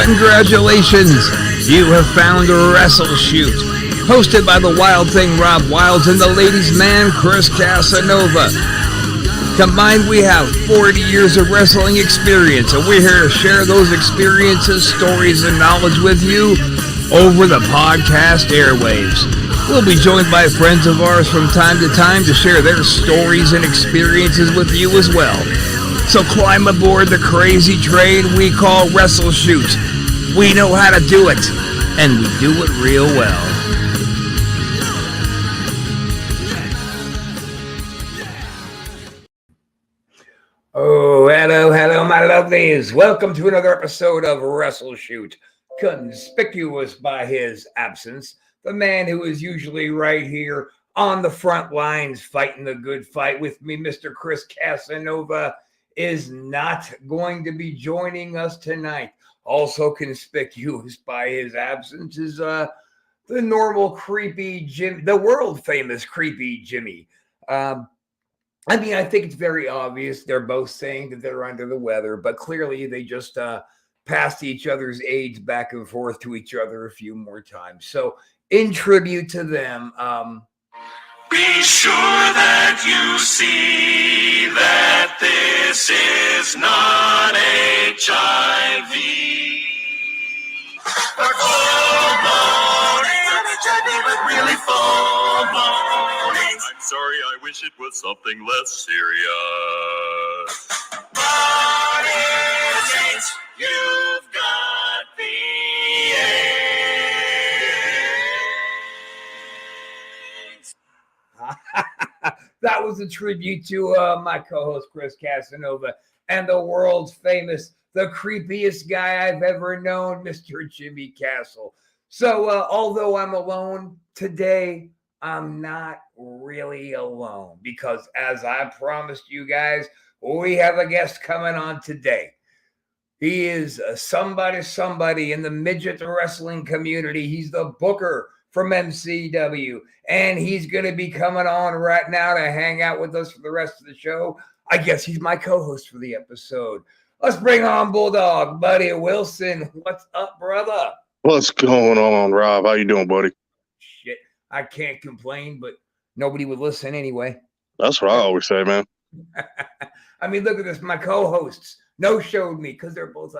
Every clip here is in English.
Congratulations! You have found Wrestle Shoot, hosted by the Wild Thing Rob Wilds and the ladies' man Chris Casanova. Combined, we have 40 years of wrestling experience, and we're here to share those experiences, stories, and knowledge with you over the podcast airwaves. We'll be joined by friends of ours from time to time to share their stories and experiences with you as well. So climb aboard the crazy train we call Wrestle Shoot. We know how to do it, and we do it real well. Oh, hello, my lovelies. Welcome to another episode of Wrestle Shoot. Conspicuous by his absence, the man who is usually right here on the front lines fighting the good fight with me, Mr. Chris Casanova, is not going to be joining us tonight. Also conspicuous by his absence is the normal creepy Jim, the world famous creepy Jimmy. I think it's very obvious. They're both saying that they're under the weather, but clearly they just passed each other's aids back and forth to each other a few more times. So in tribute to them, be sure that you see that this is not HIV. Full morning, but really full morning. I'm sorry, I wish it was something less serious. But it ain't. You've got the AIDS. That was a tribute to my co-host Chris Casanova and the world's famous, the creepiest guy I've ever known, Mr. Jimmy Castle. So although I'm alone today, I'm not really alone because as I promised you guys, we have a guest coming on today. He is somebody in the midget wrestling community. He's the booker from MCW, and he's going to be coming on right now to hang out with us for the rest of the show. I guess he's my co-host for the episode. Let's bring on Bulldog, Buddy Wilson. What's up, brother? What's going on, Rob? How you doing, buddy? Shit, I can't complain, but nobody would listen anyway. That's what I always say, man. I mean, look at this. My co-hosts no-showed me because they're both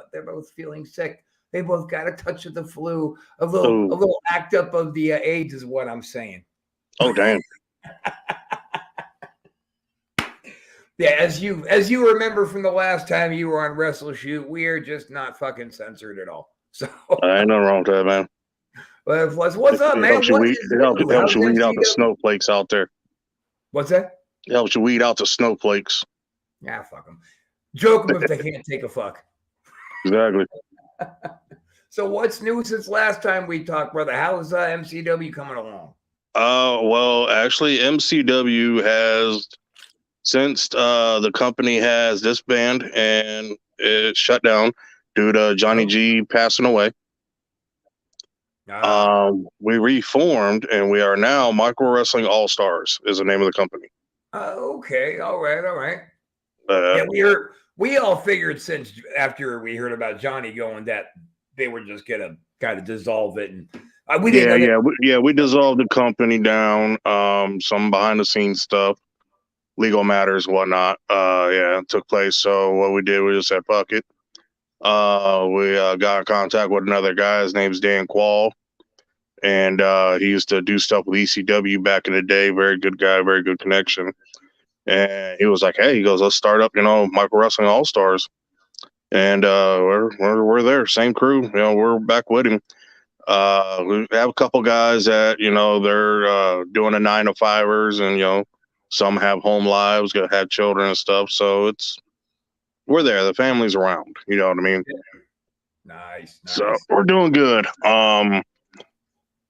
feeling sick. They both got a touch of the flu, a little act up of the AIDS is what I'm saying. Oh, damn. Yeah, as you remember from the last time you were on Wrestle Shoot, we are just not fucking censored at all. So ain't nothing wrong with that, man. Well, what's up, man? It helps you weed out the snowflakes out there. What's that? It helps you weed out the snowflakes. Yeah, fuck them. Joke them if they can't take a fuck. Exactly. So what's new since last time we talked, brother? How's MCW coming along? Well, actually, MCW has, since the company has disbanded and it shut down due to Johnny G passing away. We reformed, and we are now Micro Wrestling All Stars is the name of the company. Okay, all right. Yeah, we all figured since after we heard about Johnny going that they were just gonna kind of dissolve it, and we dissolved the company down. Some behind the scenes stuff, legal matters, whatnot. Took place. So what we did, we just said fuck it. We got in contact with another guy. His name's Dan Quall, and he used to do stuff with ECW back in the day. Very good guy, very good connection. And he was like, "Hey," he goes, "let's start up, Micro Wrestling All Stars." And we're there, same crew. We're back with him. We have a couple guys that they're doing the 9-to-5ers, and some have home lives, have children and stuff. So we're there. The family's around. You know what I mean? Nice. So we're doing good.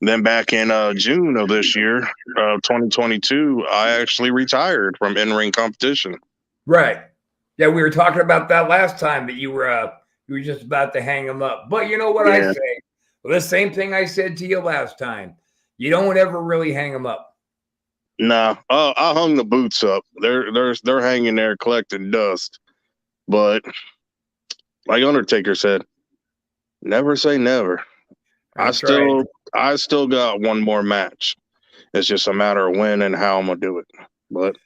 Then back in June of this year, 2022, I actually retired from in-ring competition. Right. Yeah, we were talking about that last time that you were just about to hang them up. But you know what I say? Well, the same thing I said to you last time. You don't ever really hang them up. Nah, I hung the boots up. They're hanging there collecting dust. But like Undertaker said, Never say never. I still got one more match. It's just a matter of when and how I'm gonna do it. But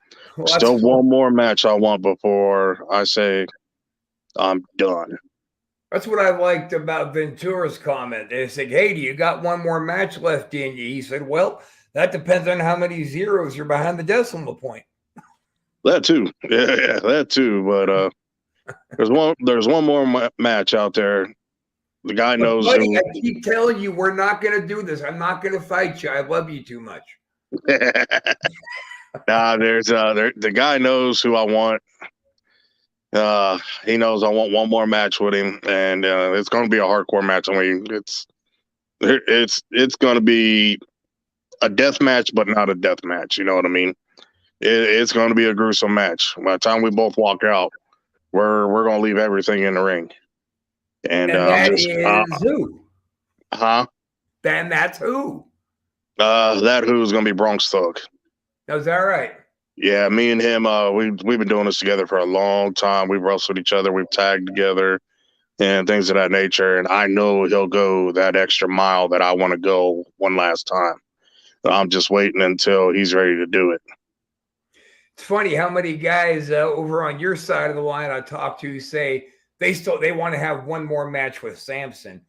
still one more match I want before I say I'm done. That's what I liked about Ventura's comment. They said, "Hey, do you got one more match left in you?" He said, "Well, that depends on how many zeros you're behind the decimal point." That too, yeah, that too. But there's one more match out there. The guy knows. Buddy, I keep telling you, we're not going to do this. I'm not going to fight you. I love you too much. Nah, the guy knows who I want. He knows I want one more match with him, and it's going to be a hardcore match. I mean, it's going to be a death match, but not a death match. You know what I mean? It's going to be a gruesome match. By the time we both walk out, we're going to leave everything in the ring. And that is who? Huh? Then that's who? That who's going to be Bronx Thug. Is that right? Yeah, me and him, we've been doing this together for a long time. We've wrestled each other, we've tagged together, and things of that nature. And I know he'll go that extra mile that I want to go one last time. I'm just waiting until he's ready to do it. It's funny how many guys over on your side of the line I talk to say they want to have one more match with Samson.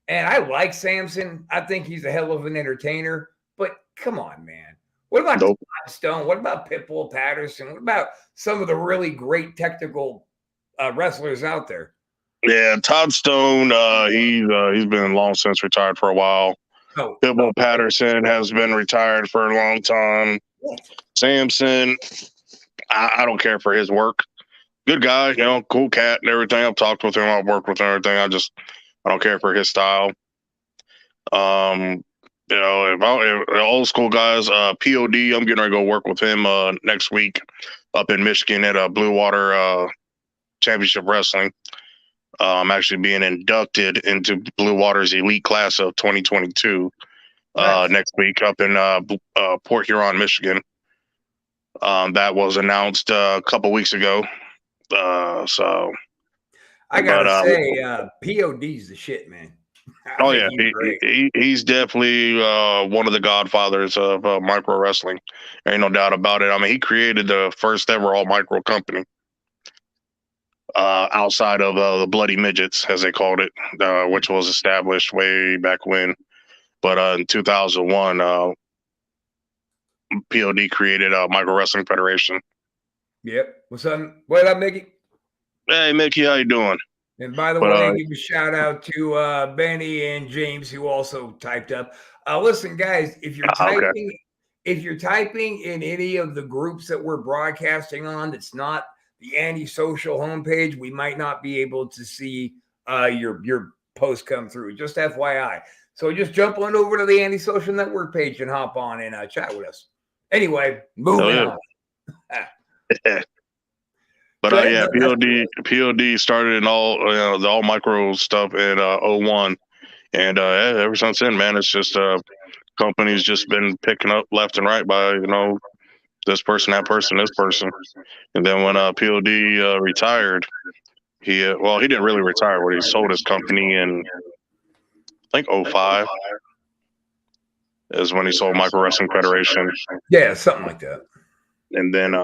And I like Samson. I think he's a hell of an entertainer. But come on, man. What about Todd Stone? What about Pitbull Patterson? What about some of the really great technical wrestlers out there? Yeah, Todd Stone, he's been long since retired for a while. Pitbull Patterson has been retired for a long time. Samson, I don't care for his work. Good guy, cool cat and everything. I've talked with him. I've worked with him and everything. I don't care for his style. If old school guys, POD, I'm getting ready to go work with him next week up in Michigan at Blue Water Championship Wrestling. I'm actually being inducted into Blue Water's elite class of 2022 next week up in Port Huron, Michigan. That was announced a couple weeks ago. So I gotta say, POD's the shit, man. He's definitely one of the godfathers of micro wrestling. Ain't no doubt about it. I mean, he created the first ever all micro company outside of the Bloody Midgets, as they called it, which was established way back when. But in 2001, POD created a Micro Wrestling Federation. Yep. What's up? What up, Mickey? Hey, Mickey, how you doing? And by the way, give a shout out to Benny and James, who also typed up. Listen, guys, if you're typing in any of the groups that we're broadcasting on, that's not the Antisocial homepage, we might not be able to see your post come through. Just FYI. So just jump on over to the Antisocial Network page and hop on and chat with us. Anyway, moving on. But POD started in all the all micro stuff in 01, and ever since then, man, it's just companies just been picking up left and right by this person, that person, this person, and then when POD retired, he didn't really retire, but he sold his company in I think 05 is when he sold Micro Wrestling Federation. Yeah, something like that. And then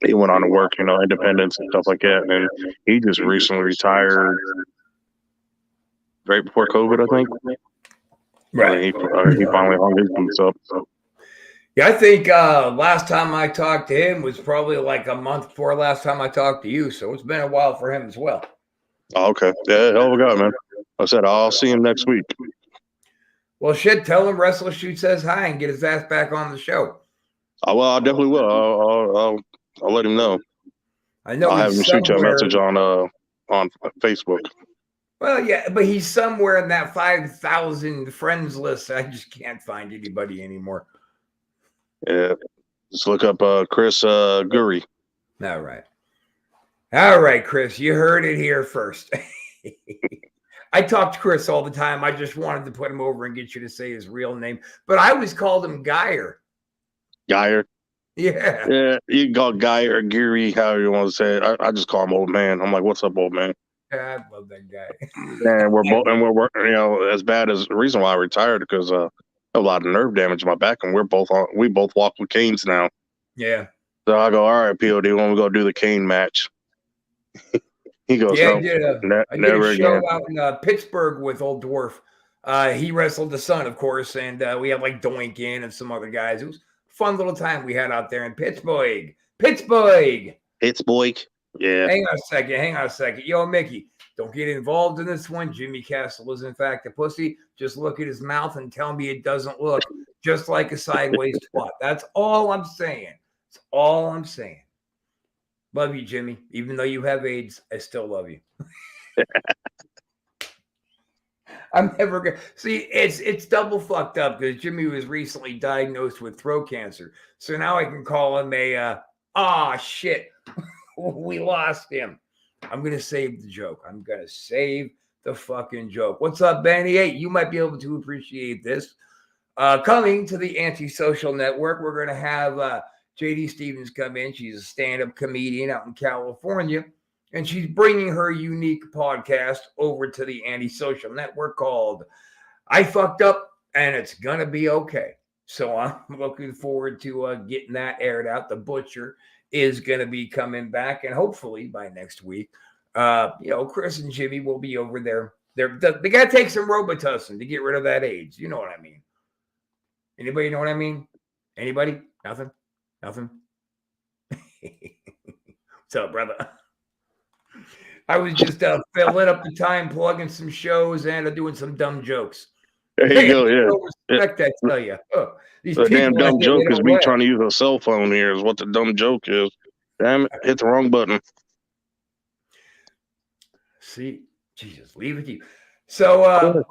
he went on to work, independence and stuff like that. And he just recently retired right before COVID, I think. Right. He finally hung his boots up. So. Yeah, I think last time I talked to him was probably like a month before last time I talked to you. So it's been a while for him as well. Oh, okay. Yeah, hell of a guy, man. I said, I'll see him next week. Well, shit, tell him Wrestler Shoot says hi and get his ass back on the show. Oh, well, I definitely will. I'll let him know. I know. I'll have him shoot you a message on Facebook. Well, yeah, but he's somewhere in that 5,000 friends list. I just can't find anybody anymore. Yeah, just look up Chris Gurry. All right, Chris, you heard it here first. I talk to Chris all the time. I just wanted to put him over and get you to say his real name, but I always called him Geyer. Geyer. Yeah. Yeah, you can call Guy or Geary, however you want to say it. I just call him old man. I'm like, what's up, old man? I love that guy. And we're both, and we're you know, as bad as the reason why I retired because a lot of nerve damage in my back, and we both walk with canes now. Yeah. So I go, all right, POD, when we go do the cane match. He goes, yeah, no, I did a show again. Out in Pittsburgh with Old Dwarf. He wrestled the Sun, of course, and we had like Doink in and some other guys. It was a fun little time we had out there in Pittsburgh. Pittsburgh. Yeah. Hang on a second. Yo, Mickey, don't get involved in this one. Jimmy Castle is, in fact, a pussy. Just look at his mouth and tell me it doesn't look just like a sideways twat. That's all I'm saying. That's all I'm saying. Love you, Jimmy. Even though you have AIDS, I still love you. I'm never gonna see. It's double fucked up because Jimmy was recently diagnosed with throat cancer. So now I can call him a shit. We lost him. I'm gonna save the joke. I'm gonna save the fucking joke. What's up, Benny? Hey, you might be able to appreciate this. Coming to the Antisocial Network, we're gonna have JD Stevens come in. She's a stand-up comedian out in California, and she's bringing her unique podcast over to the Antisocial Network called I Fucked Up, and It's Gonna Be Okay. So I'm looking forward to getting that aired out. The Butcher is going to be coming back, and hopefully by next week, Chris and Jimmy will be over there. They got to take some Robitussin to get rid of that AIDS. You know what I mean? Anybody know what I mean? Anybody? Nothing? What's up, brother? I was just filling up the time, plugging some shows and doing some dumb jokes. There you go, yeah. Respect, I tell you. The damn dumb joke is me trying to use a cell phone here is what the dumb joke is. Damn it, hit the wrong button. See, Jesus, leave it to you. So,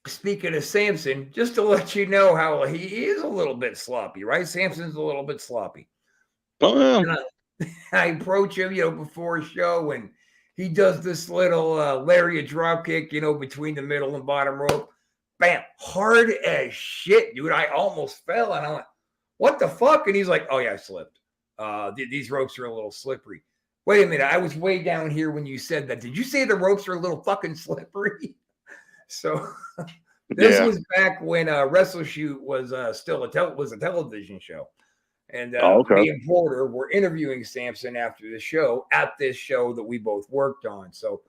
speaking of Samson, just to let you know how he is a little bit sloppy, right? Samson's a little bit sloppy. Oh, yeah. I approach him, before a show, and he does this little lariat drop kick, between the middle and bottom rope. Bam, hard as shit, dude. I almost fell, and I went, what the fuck? And he's like, oh, yeah, I slipped. These ropes are a little slippery. Wait a minute. I was way down here when you said that. Did you say the ropes are a little fucking slippery? So this was back when Wrestle Shoot was still a television show. And me and Porter were interviewing Samson after the show at this show that we both worked on. So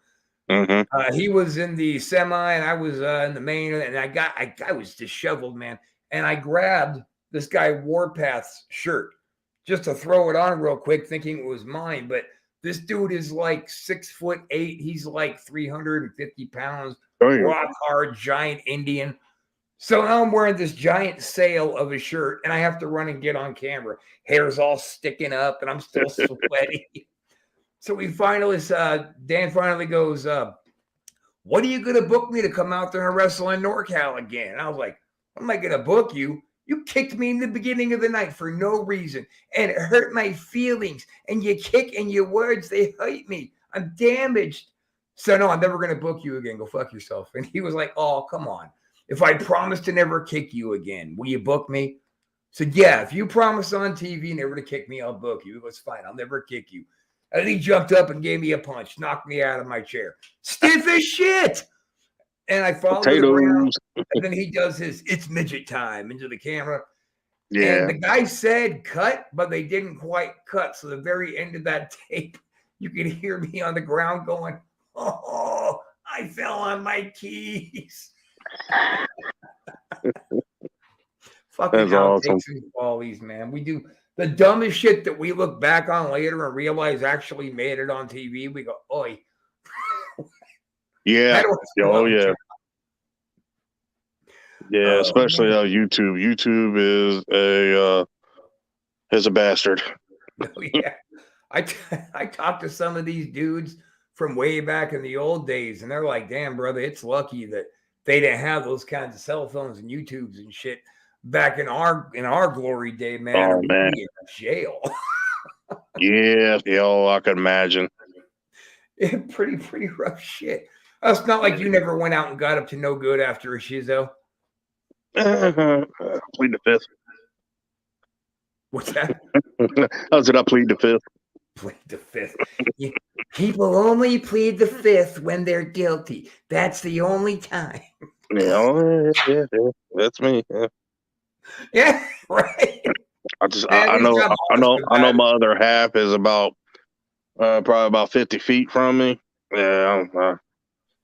he was in the semi and I was in the main, and I was disheveled, man. And I grabbed this guy Warpath's shirt just to throw it on real quick, thinking it was mine. But this dude is like 6'8". He's like 350 pounds, rock hard, giant Indian. So now I'm wearing this giant sail of a shirt, and I have to run and get on camera. Hair's all sticking up, and I'm still sweaty. So we finally, Dan finally goes, what are you going to book me to come out there and wrestle in NorCal again? And I was like, what am I going to book you? You kicked me in the beginning of the night for no reason, and it hurt my feelings. And you kick and your words, they hurt me. I'm damaged. So no, I'm never going to book you again. Go fuck yourself. And he was like, oh, come on. If I promise to never kick you again, will you book me? So yeah, if you promise on TV never to kick me, I'll book you. It was fine. I'll never kick you. And then he jumped up and gave me a punch, knocked me out of my chair. Stiff as shit. And I followed him around. And then he does his "it's midget time" into the camera. Yeah. And the guy said cut, but they didn't quite cut. So the very end of that tape, you could hear me on the ground going, oh, I fell on my keys. Fucking outtakes and qualities, man. We do the dumbest shit that we look back on later and realize actually made it on TV. We go, oi. Yeah. Oh, yeah. Yeah, especially YouTube. YouTube is a bastard. Oh, yeah. I talked to some of these dudes from way back in the old days, and they're like, damn, brother, it's lucky that they didn't have those kinds of cell phones and YouTubes and shit back in our glory day, man. Oh, man. In jail. Yeah, I could imagine. Yeah, pretty rough shit. It's not like you never went out and got up to no good after a shizo. Plead the fifth. What's that? How did I plead the fifth? Plead the fifth. People only plead the fifth when they're guilty. That's the only time. Yeah, that's me. Yeah, right. I know my other half is about probably about 50 feet from me. Yeah,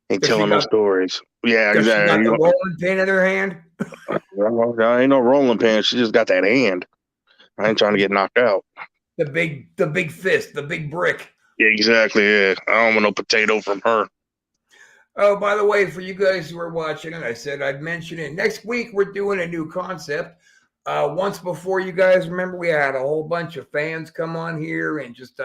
ain't telling no stories. Yeah, exactly. She got exactly. the rolling pin in her hand. I ain't no rolling pin. She just got that hand. I ain't trying to get knocked out. The big fist, the big brick. Yeah, exactly. Yeah, I don't want no potato from her. Oh, by the way, for you guys who are watching, and I said I'd mention it. Next week, we're doing a new concept. Once before, you guys remember we had a whole bunch of fans come on here and just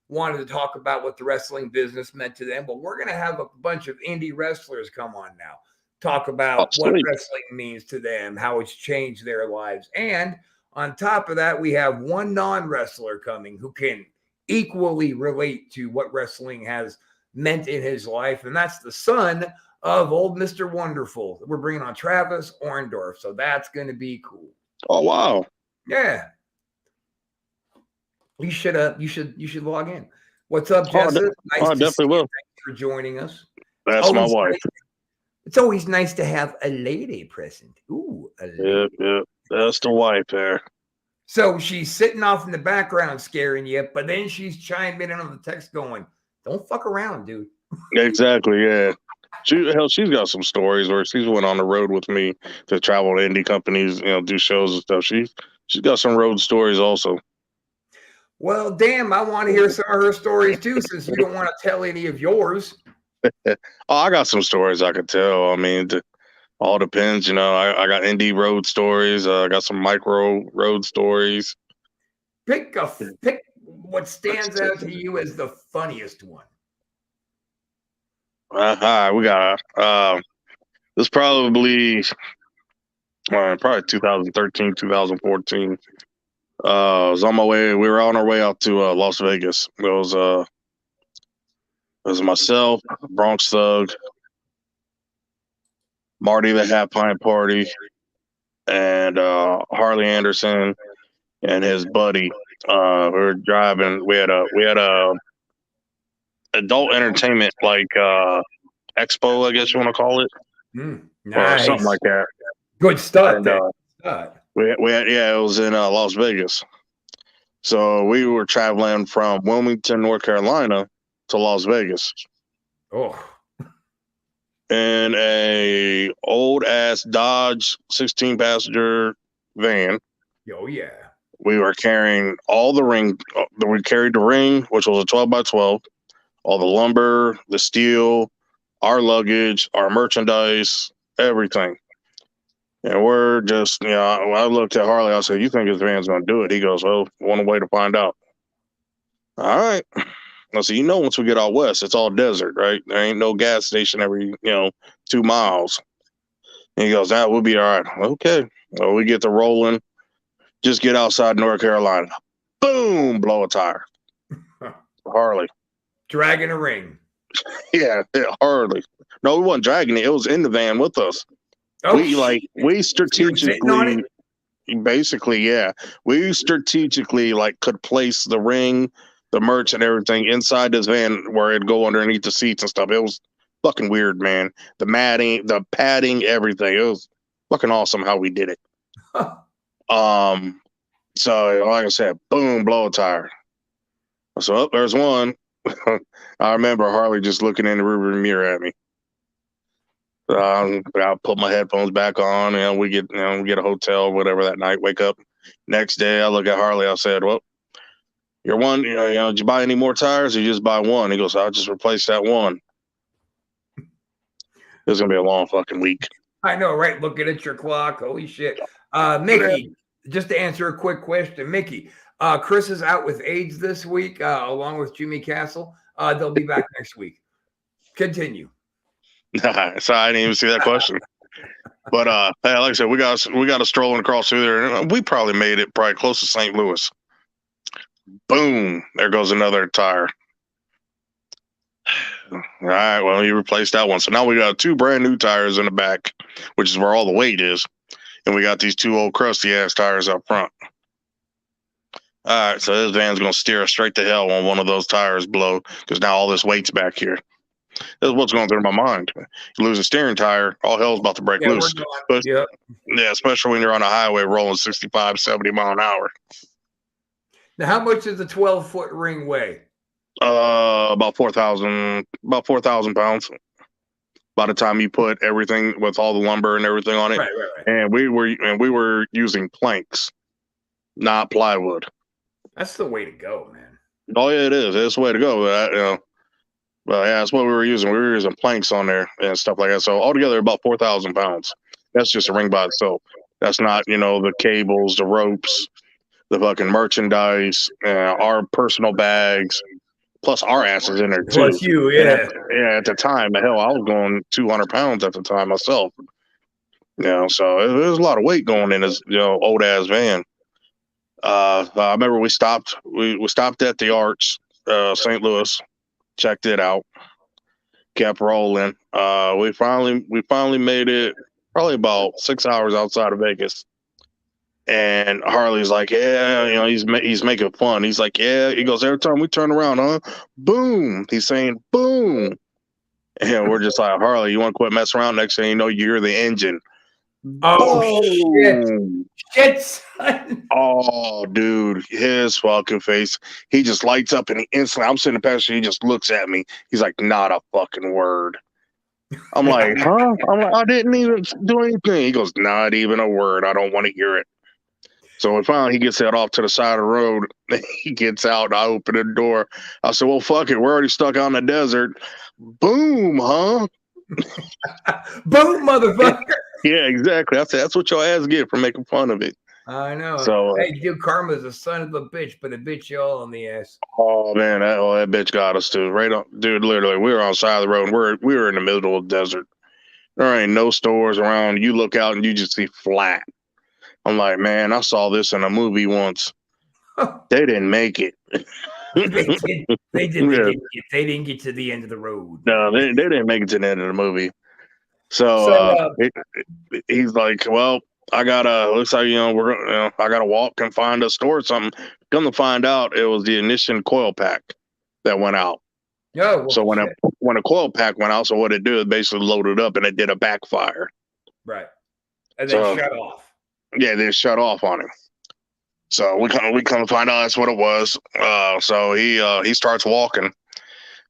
wanted to talk about what the wrestling business meant to them. But we're going to have a bunch of indie wrestlers come on now, talk about what wrestling means to them, how it's changed their lives. And on top of that, we have one non-wrestler coming who can equally relate to what wrestling has meant in his life. And that's the son of old Mr. Wonderful. We're bringing on Travis Orndorff. So that's going to be cool. Oh, wow. Yeah. You should log in. What's up, Jessica? I definitely will. Thanks for joining us. That's my wife. It's always nice to have a lady present. Ooh, a lady. Yeah. That's the wife there. So she's sitting off in the background scaring you, but then she's chiming in on the text going, "Don't fuck around, dude." Exactly, yeah. She's got some stories where she's went on the road with me to travel to indie companies, do shows and stuff. She's got some road stories also. Well, damn, I want to hear some of her stories too, since you don't want to tell any of yours. I got some stories I could tell. I mean, all depends. I got indie road stories. I got some micro road stories. Pick what stands out to you as the funniest one. We got this probably 2013, 2014. I was on my way. We were on our way out to Las Vegas. It was myself, Bronx Thug, Marty the Half Pint Party, and Harley Anderson and his buddy. We were driving. We had a adult entertainment like expo, I guess you want to call it, nice. or something like that. Good stuff. We had, it was in Las Vegas. So we were traveling from Wilmington, North Carolina to Las Vegas. Oh. In a old ass Dodge 16-passenger van. Oh yeah. We were carrying all the ring. We carried the ring, which was a 12x12, all the lumber, the steel, our luggage, our merchandise, everything. And we're just, I looked at Harley. I said, "You think this van's going to do it?" He goes, "Well, one way to find out." All right. I said, once we get out west, it's all desert, right? There ain't no gas station every, 2 miles. And he goes, "That will be all right." Okay. Well, we get to rolling. Just get outside North Carolina. Boom, blow a tire. Harley. Dragging a ring. Yeah, Harley. No, we wasn't dragging it. It was in the van with us. Oh, we strategically, basically, yeah. We strategically could place the ring, the merch, and everything inside this van where it'd go underneath the seats and stuff. It was fucking weird, man. The matting, the padding, everything. It was fucking awesome how we did it. So like I said, boom, blow a tire. So there's one. I remember Harley just looking in the rearview mirror at me. I put my headphones back on, and we get a hotel, whatever, that night. Wake up next day, I look at Harley. I said, "Well, you're one. Did you buy any more tires, or you just buy one?" He goes, "I'll just replace that one." It's gonna be a long fucking week. I know, right? Looking at your clock, holy shit. Mickey, just to answer a quick question, Mickey. Chris is out with AIDS this week, along with Jimmy Castle. They'll be back next week. Continue. So I didn't even see that question. But hey, like I said, we got a strolling across through there. We probably made it close to St. Louis. Boom! There goes another tire. All right, well, you replaced that one. So now we got 2 brand new tires in the back, which is where all the weight is. And we got these 2 old crusty ass tires up front. All right, so this van's gonna steer us straight to hell when one of those tires blow because now all this weight's back here. This is what's going through my mind. You lose a steering tire, all hell's about to break loose. But, yeah, especially when you're on a highway rolling 65, 70 mile an hour. Now, how much does the 12-foot ring weigh? About 4,000 pounds. By the time you put everything with all the lumber and everything on it, right. And we were using planks, not plywood. That's the way to go, man. Oh yeah, it is. It's the way to go. But yeah, that's what we were using. We were using planks on there and stuff like that. So altogether, about 4,000 pounds. That's just a ring by itself. That's not, the cables, the ropes, the fucking merchandise, our personal bags, plus our asses in there too. Plus you, yeah. At the time, hell, I was going 200 pounds at the time myself. So there's a lot of weight going in this, old ass van. I remember we stopped at the Arch, St. Louis, checked it out, kept rolling. We finally made it probably about 6 hours outside of Vegas. And Harley's like, yeah, he's making fun. He's like, yeah. He goes, every time we turn around, boom. He's saying, boom. And we're just like, Harley, you want to quit messing around? Next thing you know, you're the engine. Oh, shit, son. Oh, dude, his fucking face. He just lights up and he instantly, I'm sitting in the passenger, he just looks at me. He's like, not a fucking word. I'm like, huh? I'm like, I didn't even do anything. He goes, not even a word. I don't want to hear it. So we finally, he gets out off to the side of the road. He gets out and I open the door. I said, well, fuck it. We're already stuck out in the desert. Boom, huh? Boom, motherfucker. Yeah, exactly. I said, that's what your ass get for making fun of it. I know. So, hey, dude, Karma's a son of a bitch, but it bit you all in the ass. Oh man, that bitch got us too. Right on, dude. Literally, we were on the side of the road. And we were in the middle of the desert. There ain't no stores around. You look out and you just see flat. I'm like, man, I saw this in a movie once. They didn't make it. They didn't get to the end of the road. No, they didn't make it to the end of the movie. So, he's like, well, I gotta. Looks like I gotta walk and find a store or something. Come to find out, it was the ignition coil pack that went out. Oh, well, so when a coil pack went out, so what it did, it basically loaded up and it did a backfire. Right, and then shut off. Yeah, they shut off on him. So we come to find out that's what it was. So he starts walking,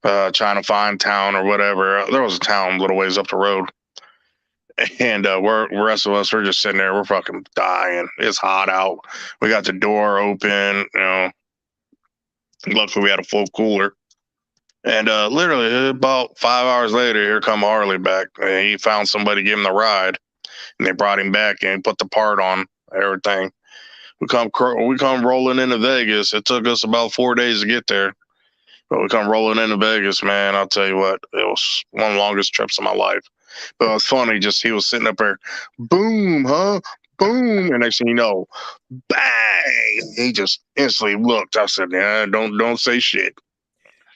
trying to find town or whatever. There was a town a little ways up the road. And the rest of us, we're just sitting there. We're fucking dying. It's hot out. We got the door open. Luckily we had a full cooler. And literally about 5 hours later, here come Harley back. And he found somebody to give him the ride, and they brought him back and put the part on everything. We come rolling into Vegas. It took us about 4 days to get there, but we come rolling into Vegas, man. I'll tell you what, it was one of the longest trips of my life. But it was funny, just he was sitting up there, boom, huh? Boom. And next thing you know, bang. He just instantly looked. I said, yeah, don't say shit.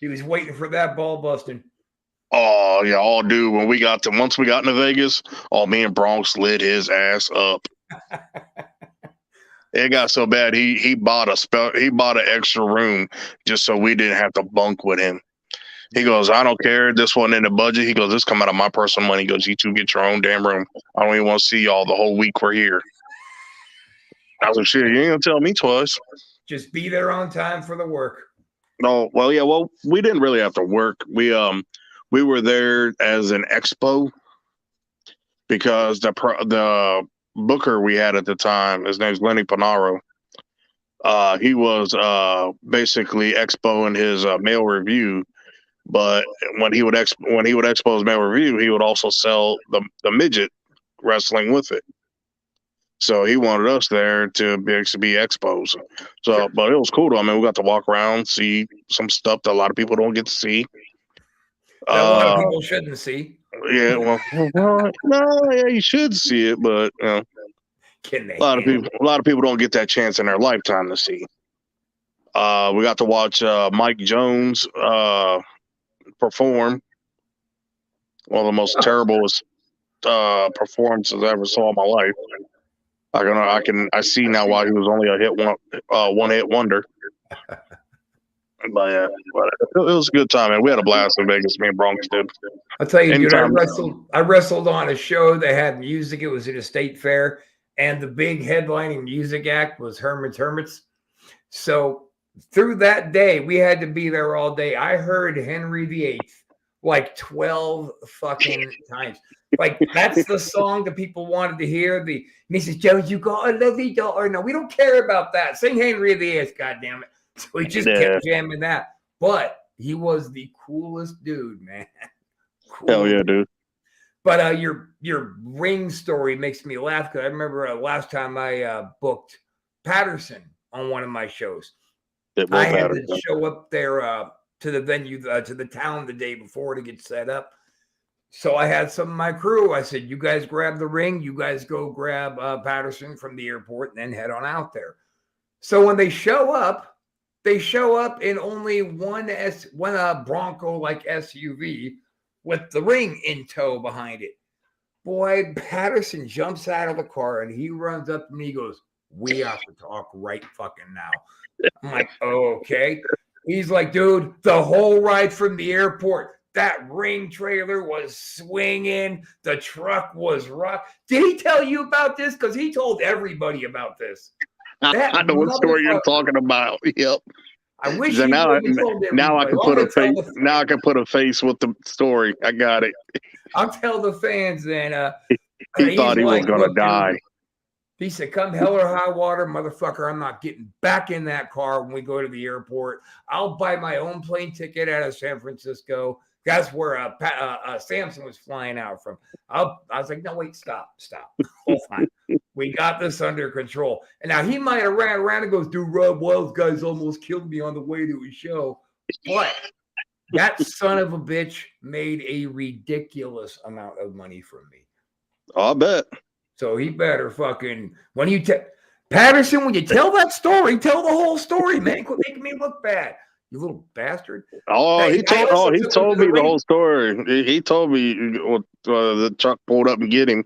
He was waiting for that ball busting. Oh, yeah, dude, once we got into Vegas, me and Bronx lit his ass up. It got so bad, he bought an extra room just so we didn't have to bunk with him. He goes, I don't care. This wasn't in the budget. He goes, this come out of my personal money. He goes, you two get your own damn room. I don't even want to see y'all the whole week we're here. I was like, shit, you ain't gonna tell me twice. Just be there on time for the work. No, well, yeah, we didn't really have to work. We were there as an expo because the booker we had at the time, his name's Lenny Panaro. He was basically expoing his mail review. But when he would expose mail review, he would also sell the midget wrestling with it. So he wanted us there to be exposed. So, but it was cool though. I mean, we got to walk around, see some stuff that a lot of people don't get to see. That a lot of people shouldn't see. Yeah, well, no, yeah, you should see it, but a lot of people don't get that chance in their lifetime to see. We got to watch Mike Jones perform. One of the most terrible performances I ever saw in my life. I see now why he was only a one hit wonder. But yeah, it was a good time, and we had a blast in Vegas. Me and Bronx did. I'll tell you, dude, I wrestled on a show that had music. It was at a state fair, and the big headlining music act was Herman's Hermits. So through that day, we had to be there all day. I heard Henry VIII like 12 fucking times. Like, that's the song that people wanted to hear. The Mrs. Jones, you got a lovely daughter. No, we don't care about that. Sing Henry VIII, goddammit. So he just kept jamming that. But he was the coolest dude, man. Cool. Hell yeah, dude. But your ring story makes me laugh, because I remember last time I booked Patterson on one of my shows. I had to show up there to the venue, to the town the day before to get set up. So I had some of my crew. I said, you guys grab the ring. You guys go grab Patterson from the airport and then head on out there. So when they show up in only one Bronco-like SUV with the ring in tow behind it. Boy, Patterson jumps out of the car and he runs up to me. He goes, we have to talk right fucking now. I'm like, oh, okay. He's like, dude, the whole ride from the airport, that ring trailer was swinging. The truck was rock. Did he tell you about this? Because he told everybody about this. I know what story you're talking about. Yep. I wish so now I can put a face. Now I can put a face with the story. I got it. I'll tell the fans then. He thought he was gonna die. Dude, he said, come hell or high water, motherfucker, I'm not getting back in that car when we go to the airport. I'll buy my own plane ticket out of San Francisco. That's where Samson was flying out from. I was like, no, wait, stop. Hold on. We got this under control. And now he might have ran around and goes, dude, Rob Wells guys almost killed me on the way to his show. But that son of a bitch made a ridiculous amount of money from me. I'll bet. So he better fucking, Patterson, when you tell that story, tell the whole story, man. Quit making me look bad. You little bastard. He told me the whole story. He told me the truck pulled up and get him.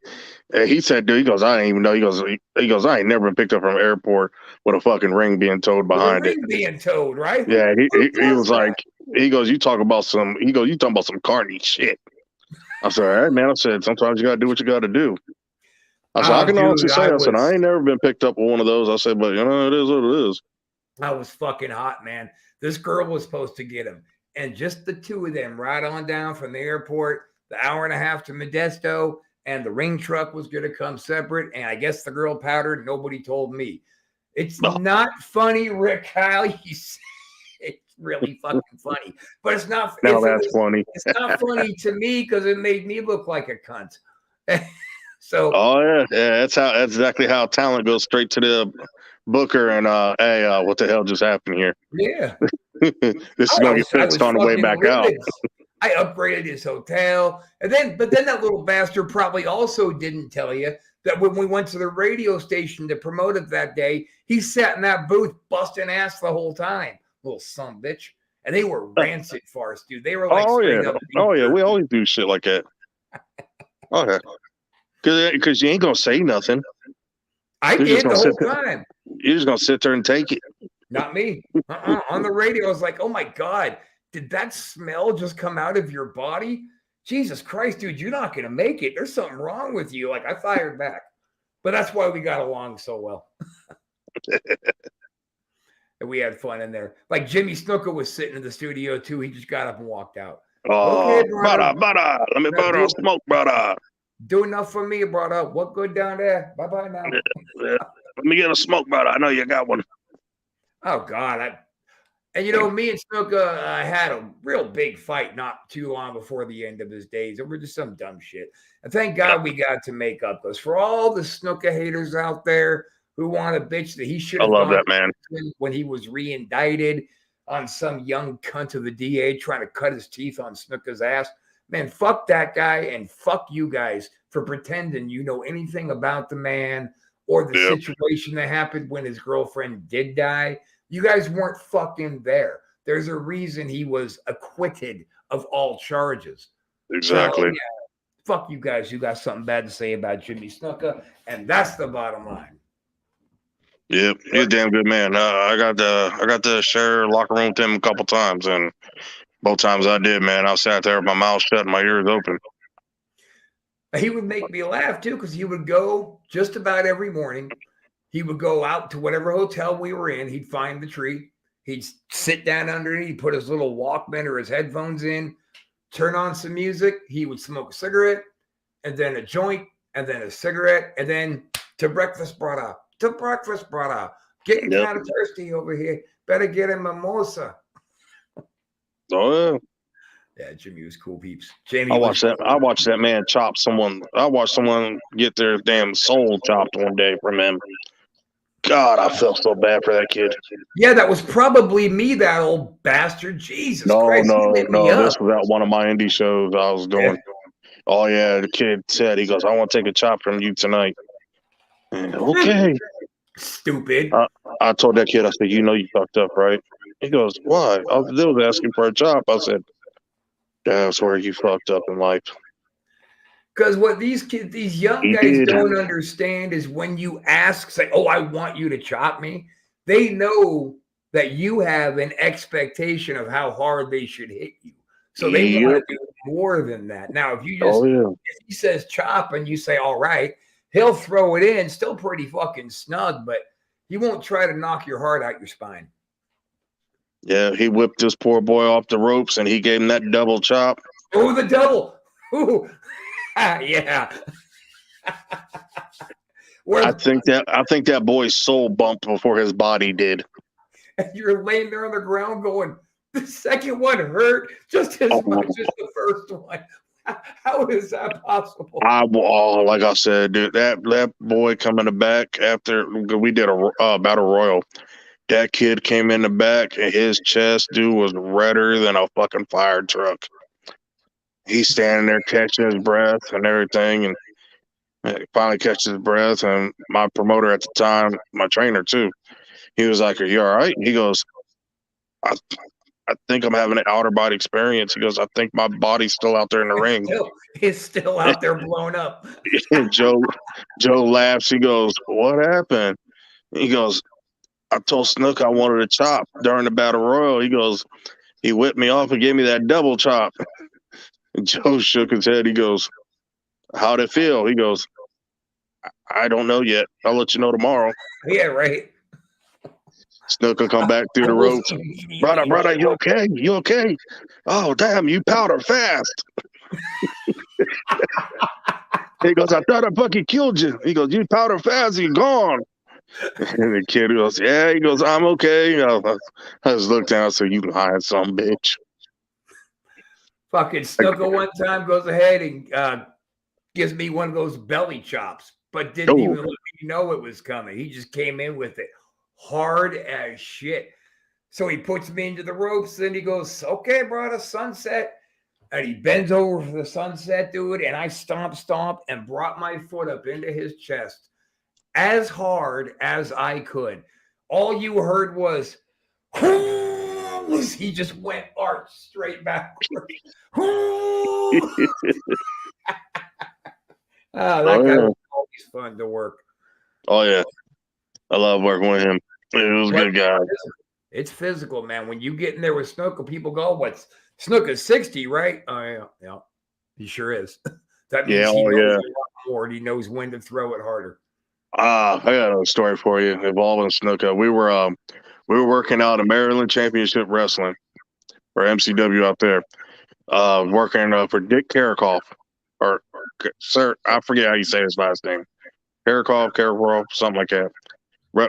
And he said, dude, he goes, I didn't even know. He goes, I ain't never been picked up from an airport with a fucking ring being towed behind it. Being towed, right? Yeah, he was like, he goes, you talking about some carny shit. I said, all right, man. I said, sometimes you got to do what you got to do. I said, I can honestly say, I ain't never been picked up with one of those. I said, but it is what it is. I was fucking hot, man. This girl was supposed to get him. And just the two of them right on down from the airport, the hour and a half to Modesto, and the ring truck was going to come separate. And I guess the girl powdered. Nobody told me. It's not funny, Rick Kyle. It's really fucking funny. But it's not. That's funny. It's not funny to me because it made me look like a cunt. So. Oh, yeah. That's exactly how talent goes straight to the booker and hey, what the hell just happened here? Yeah. This is gonna get fixed on the way back out. I upgraded his hotel. But then that little bastard probably also didn't tell you that when we went to the radio station to promote it that day, he sat in that booth busting ass the whole time. Little son of a bitch. And they were rancid farce, dude. They were like, we always do shit like that. Okay. Because you ain't gonna say nothing. I did the whole time. You're just gonna sit there and take it. Not me. On the radio, I was like, oh my God, did that smell just come out of your body? Jesus Christ, dude, you're not gonna make it. There's something wrong with you. Like, I fired back. But that's why we got along so well. And we had fun in there. Like Jimmy Snuka was sitting in the studio too. He just got up and walked out. Oh, okay, brother. Let me borrow smoke, brother. Do enough for me, brother. What good down there? Bye-bye now. Let me get a smoke, brother. I know you got one. Oh, God. And, me and Snuka had a real big fight not too long before the end of his days. It was just some dumb shit. And thank God we got to make up. Because for all the Snuka haters out there who want to bitch that he should have gone that, man. When he was re-indicted on some young cunt of the DA trying to cut his teeth on Snuka's ass. Man, fuck that guy and fuck you guys for pretending you know anything about the man or the situation that happened when his girlfriend did die. You guys weren't fucking there. There's a reason he was acquitted of all charges. Exactly. So, fuck you guys who got something bad to say about Jimmy Snuka, and that's the bottom line. Yep, he's a damn good man. I got to share a locker room with him a couple times, and both times I did, man, I sat there with my mouth shut and my ears open. He would make me laugh too, because he would go just about every morning. He would go out to whatever hotel we were in. He'd find the tree. He'd sit down underneath. He'd put his little Walkman or his headphones in, turn on some music. He would smoke a cigarette, and then a joint, and then a cigarette, and then to breakfast, brother. To breakfast, brother. Getting kind of thirsty over here. Better get a mimosa. Oh, yeah, Jimmy was cool, peeps. Jamie, I watched that man chop someone. I watched someone get their damn soul chopped one day from him. God, I felt so bad for that kid. Yeah, that was probably me, that old bastard. Jesus Christ. No. This was at one of my indie shows I was doing. Yeah. Oh, yeah, the kid said, he goes, I want to take a chop from you tonight. And, okay. Stupid. I told that kid, I said, you fucked up, right? He goes, why? I was asking for a chop. I said, that's where you fucked up in life. Because what these young guys don't understand is when you ask, say, oh, I want you to chop me, they know that you have an expectation of how hard they should hit you. So they want to do more than that. Now, if you just, if he says chop and you say, all right, he'll throw it in, still pretty fucking snug, but he won't try to knock your heart out your spine. Yeah, he whipped this poor boy off the ropes and he gave him that double chop. Oh, the double. Ooh. Yeah. I think that boy's soul bumped before his body did. And you're laying there on the ground going, the second one hurt just as much as the first one. How is that possible? Like I said, dude, that boy coming to back after we did a battle royal. That kid came in the back and his chest, dude, was redder than a fucking fire truck. He's standing there catching his breath and everything, and he finally catches his breath. And my promoter at the time, my trainer too, he was like, "Are you all right?" He goes, "I think I'm having an outer body experience." He goes, "I think my body's still out there in the ring." It's still out there blown up. Joe laughs. He goes, "What happened?" He goes, "I told Snook I wanted a chop during the battle royal." He goes, "He whipped me off and gave me that double chop." And Joe shook his head. He goes, "How'd it feel?" He goes, "I don't know yet. I'll let you know tomorrow." Yeah, right. Snook will come back through the ropes. Brother, you okay? You okay? Oh, damn, you powder fast. He goes, "I thought I fucking killed you." He goes, "You powder fast, you gone." And the kid goes, "Yeah." He goes, "I'm okay." I just looked down and said, "You lying some bitch." Fucking Snooker one time goes ahead and gives me one of those belly chops, but didn't even let me know it was coming. He just came in with it hard as shit. So he puts me into the ropes, and he goes, "Okay, brother, sunset." And he bends over for the sunset, dude, and I stomp and brought my foot up into his chest as hard as I could. All you heard was, he just went arch straight backwards. That guy was always fun to work. Oh, yeah. I love working with him. He was a good guy. It's physical, man. When you get in there with Snooker, people go, "What's Snooker's 60, right?" Oh, yeah. He sure is. That means he knows a lot more, and he knows when to throw it harder. I got a story for you involving Snooker. We were working out in Maryland Championship Wrestling, or MCW out there, working for Dick Karakoff, or sir, I forget how you say his last name. Karakoff, something like that.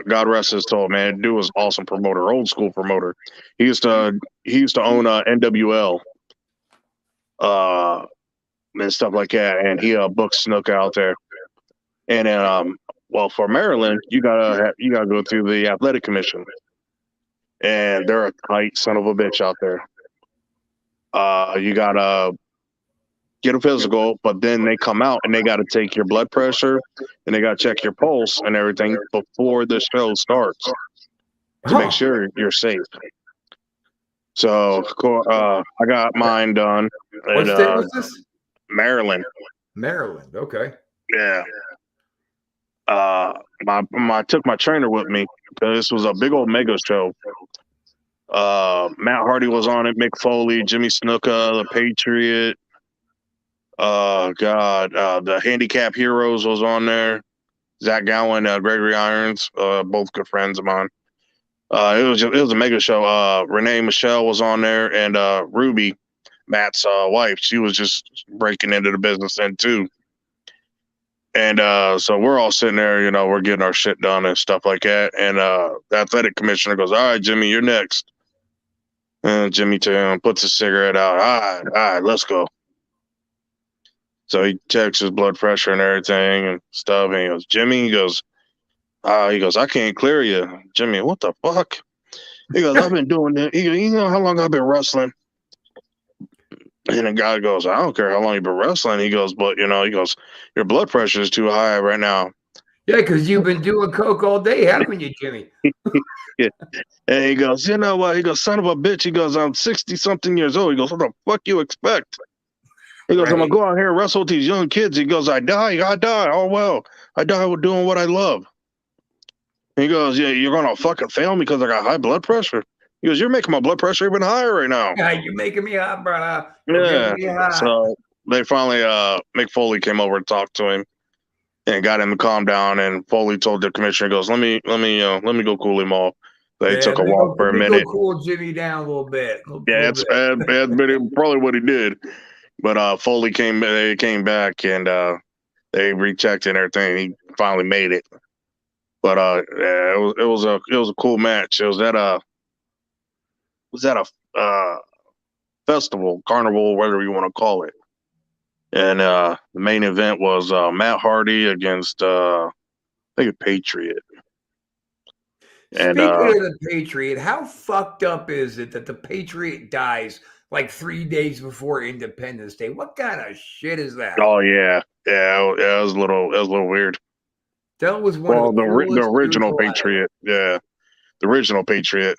God rest his soul, man. Dude was an awesome promoter, old school promoter. He used to own NWL, and stuff like that. And he booked Snook out there. And then, for Maryland, you gotta go through the athletic commission, and they're a tight son of a bitch out there. You gotta get a physical, but then they come out and they got to take your blood pressure and they got to check your pulse and everything before the show starts to make sure you're safe. So I got mine done. What state was this? Maryland. Maryland. Okay. Yeah. I took my trainer with me because this was a big old mega show. Matt Hardy was on it, Mick Foley, Jimmy Snuka, the Patriot. The Handicap Heroes was on there. Zach Gowen, Gregory Irons, both good friends of mine. It was a mega show. Renee Michelle was on there, and Ruby, Matt's wife, she was just breaking into the business then too. And so we're all sitting there, you know, we're getting our shit done and stuff like that. And the athletic commissioner goes, "All right, Jimmy, you're next." And Jimmy puts a cigarette out. All right, let's go. So he checks his blood pressure and everything and stuff. And he goes, "Jimmy," he goes, "I can't clear you." Jimmy, what the fuck? He goes, "I've been doing that." He goes, "You know how long I've been wrestling?" And the guy goes, "I don't care how long you've been wrestling." He goes, "But, you know," he goes, "your blood pressure is too high right now." Yeah, because you've been doing coke all day, haven't you, Jimmy? Yeah. And he goes, "You know what?" He goes, "Son of a bitch." He goes, "I'm 60-something years old." He goes, "What the fuck you expect?" He goes, "I'm going to go out here and wrestle with these young kids." He goes, I die. Oh, well, I die with doing what I love. He goes, "Yeah, you're going to fucking fail me because I got high blood pressure." He goes, "You're making my blood pressure even higher right now." Yeah, you're making me hot, brother. Yeah. So they finally, Mick Foley came over and talked to him and got him to calm down. And Foley told the commissioner, he goes, let me go cool him off. They took a walk for a minute. Go cool Jimmy down a little bit. That's probably what he did. But Foley came back and they rechecked and everything. He finally made it. But yeah, it was a cool match. It was at a festival, carnival, whatever you want to call it. And the main event was Matt Hardy against I think a Patriot. Speaking of the Patriot, how fucked up is it that the Patriot dies like 3 days before Independence Day? What kind of shit is that? Oh yeah, it was a little weird. That was one of the original Patriot. Yeah, the original Patriot.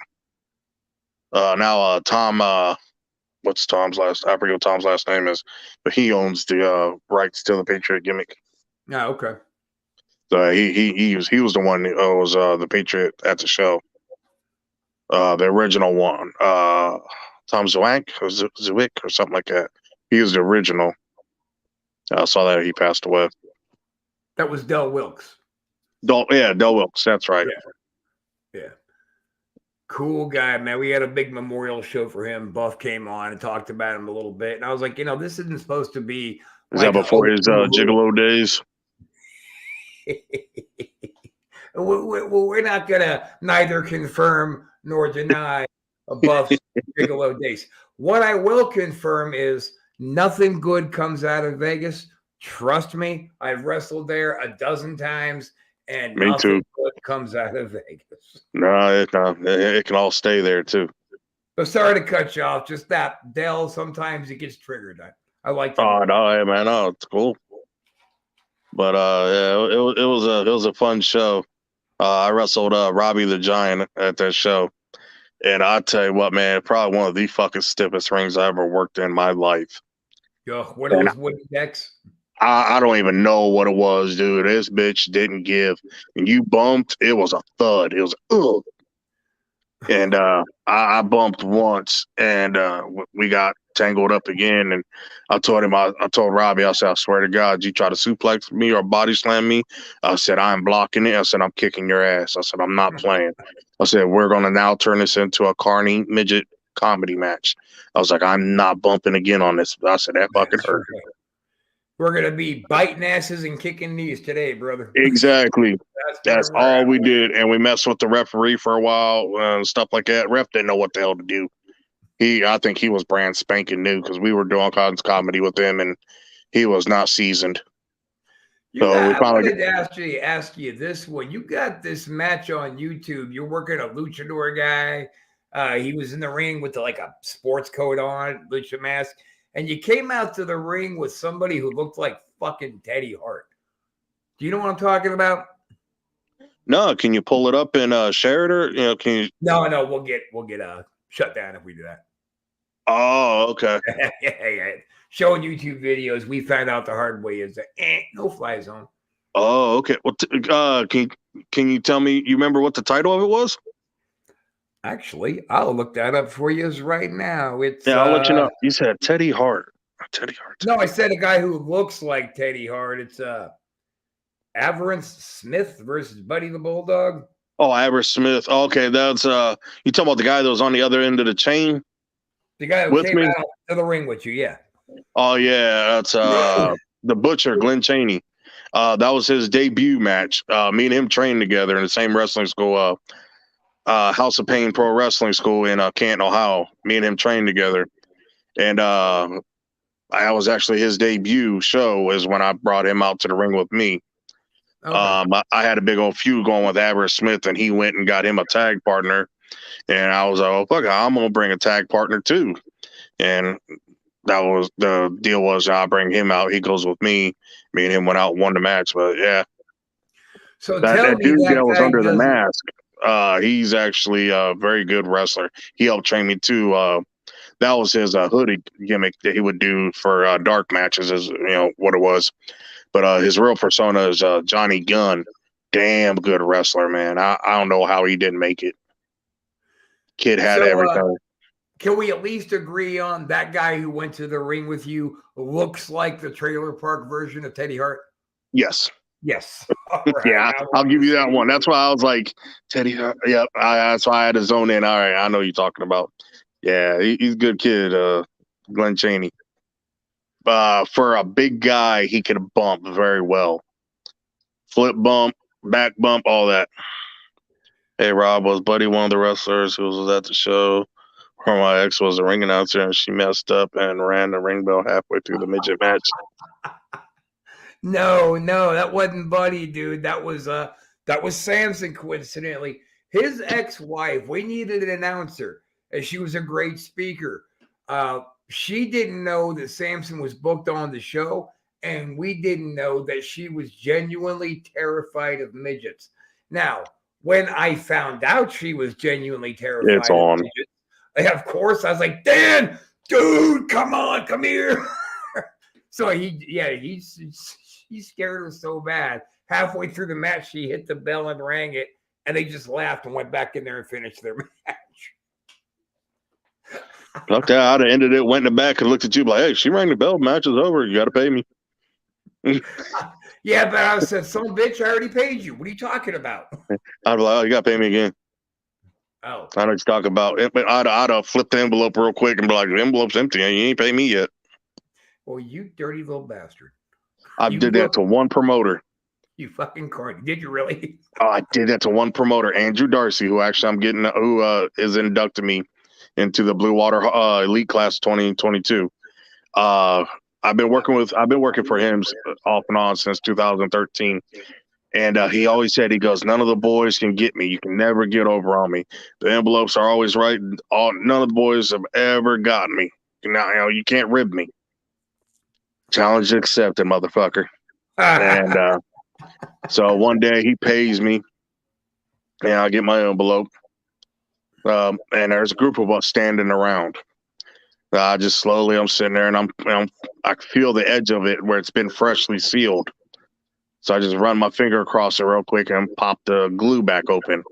Now Tom, what's Tom's last? I forget what Tom's last name is, but he owns the rights to the Patriot gimmick. Oh, okay. So he was the one who was the Patriot at the show. The original one, Tom Zwick or something like that. He was the original. I saw that he passed away. That was Del Wilkes. Del Wilkes. That's right. Yeah. Cool guy, man. We had a big memorial show for him. Buff came on and talked about him a little bit. And I was like, you know, this isn't supposed to be. Is that before his Gigolo days? We're not going to neither confirm nor deny Buff's Gigolo days. What I will confirm is nothing good comes out of Vegas. Trust me, I've wrestled there a dozen times. And me too. Good comes out of Vegas. No, it can all stay there too. But sorry to cut you off. Just that Dell, sometimes it gets triggered. I like. Oh no, hey man, no, it's cool. But yeah, it was a fun show. I wrestled Robbie the Giant at that show, and I tell you what, man, probably one of the fucking stiffest rings I ever worked in my life. Yo, what are those wooden decks? I don't even know what it was, dude. This bitch didn't give. And you bumped, it was a thud. It was ugh. And I bumped once, and we got tangled up again. And I told Robbie, I said, "I swear to God, you try to suplex me or body slam me," I said, "I'm blocking it." I said, "I'm kicking your ass." I said, "I'm not playing." I said, "We're gonna now turn this into a carny midget comedy match." I was like, "I'm not bumping again on this." I said, "That fucking hurt." We're going to be biting asses and kicking knees today, brother. Exactly. That's all we did. And we messed with the referee for a while and stuff like that. Ref didn't know what the hell to do. I think he was brand spanking new because we were doing all kinds of comedy with him and he was not seasoned. I wanted to ask you this one. You got this match on YouTube. You're working a luchador guy. He was in the ring with like a sports coat on, lucha mask. And you came out to the ring with somebody who looked like fucking Teddy Hart. Do you know what I'm talking about? No, can you pull it up and share it, or can you? No, we'll get shut down if we do that. Oh, okay. yeah. showing YouTube videos. We found out the hard way is that no fly zone. Oh, okay. Well, can you tell me? You remember what the title of it was? Actually, I'll look that up for you right now. It's I'll let you know. You said Teddy Hart. Teddy Hart. No, I said a guy who looks like Teddy Hart. It's Averill Smith versus Buddy the Bulldog. Oh, Averill Smith. Oh, okay, that's you talking about the guy that was on the other end of the chain? The guy who came out to the ring with you, yeah. Oh yeah, that's the Butcher, Glenn Chaney. That was his debut match. Me and him trained together in the same wrestling school, House of Pain Pro Wrestling School in Canton, Ohio. Me and him trained together, and I was actually his debut show is when I brought him out to the ring with me. Okay. I had a big old feud going with Averill Smith, and he went and got him a tag partner, and I was like, "Oh fuck, I'm gonna bring a tag partner too," and that was the deal. Was I'll bring him out, he goes with me. Me and him went out and won the match, but yeah. So that dude that was under the mask, he's actually a very good wrestler. He helped train me too. That was his hoodie gimmick that he would do for dark matches, is what it was. But his real persona is Johnny Gunn. Damn good wrestler, man. I don't know how he didn't make it. Kid had everything. Can we at least agree on that guy who went to the ring with you looks like the trailer park version of Teddy Hart? Yes. Yes. Right. Yeah, I'll give you that one. That's why I was like, Teddy Hart. Yep. That's why I had to zone in. All right, I know you're talking about. Yeah, he's a good kid, Glenn Chaney. For a big guy, he could bump very well. Flip bump, back bump, all that. Hey, Rob, was Buddy one of the wrestlers who was at the show? Or my ex was a ring announcer, and she messed up and ran the ring bell halfway through the midget match. No, that wasn't Buddy, dude. That was Samson, coincidentally. His ex-wife, we needed an announcer, and she was a great speaker. She didn't know that Samson was booked on the show, and we didn't know that she was genuinely terrified of midgets. Now, when I found out she was genuinely terrified of midgets, of course, I was like, Dan, dude, come on, come here. So he scared her so bad. Halfway through the match, she hit the bell and rang it, and they just laughed and went back in there and finished their match. Looked out, I'd have ended it, went in the back and looked at you like, hey, she rang the bell, match is over, you got to pay me. Yeah, but I said, son of a bitch, I already paid you. What are you talking about? I'd be like, oh, you got to pay me again. Oh. I know what you're talking about. I'd have flipped the envelope real quick and be like, the envelope's empty, and you ain't pay me yet. Well, you dirty little bastard. I did that to one promoter. You fucking corny. Did you really? Oh, I did that to one promoter, Andrew Darcy, who actually who is inducted me into the Blue Water Elite Class 2022. I've been working for him off and on since 2013. And he always said, he goes, none of the boys can get me. You can never get over on me. The envelopes are always right. None of the boys have ever gotten me. Now, you can't rib me. Challenge accepted, motherfucker. And so one day he pays me, and I get my envelope. And there's a group of us standing around. I'm sitting there, and I feel the edge of it where it's been freshly sealed. So I just run my finger across it real quick and pop the glue back open.